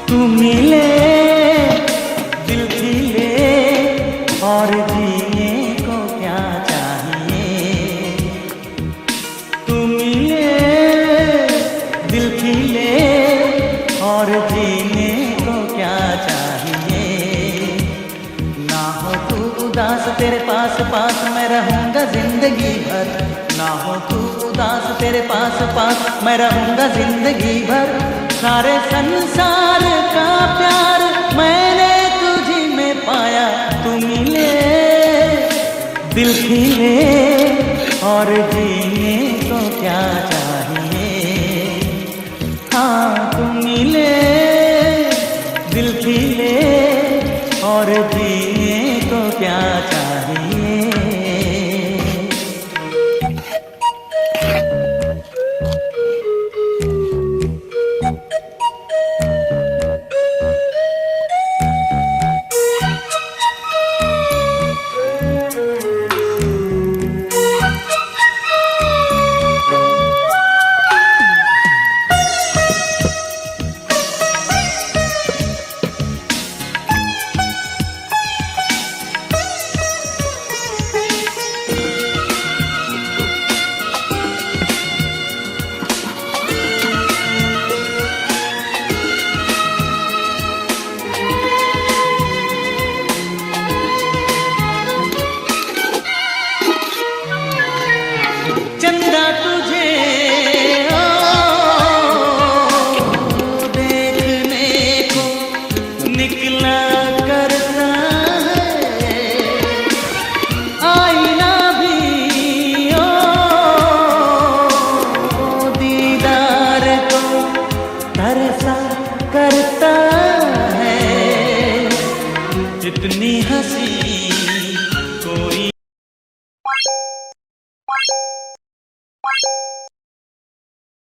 तू मिले दिल खिले और जीने को क्या चाहिए। तू मिले दिल खिले और जीने को क्या चाहिए। ना हो तू उदास तेरे पास पास मैं रहूंगा जिंदगी भर। ना हो तू उदास तेरे पास पास मैं रहूंगा जिंदगी भर। सारे संसार का प्यार मैंने तुझी में पाया। तू मिले दिल खिले और जीने को क्या चाहिए। हाँ तू मिले दिल खिले और जीने को क्या चाहिए। चंदा तुझे देखने को निकला करता है। आईना भी दीदार को तरसा करता है। जितनी हंसी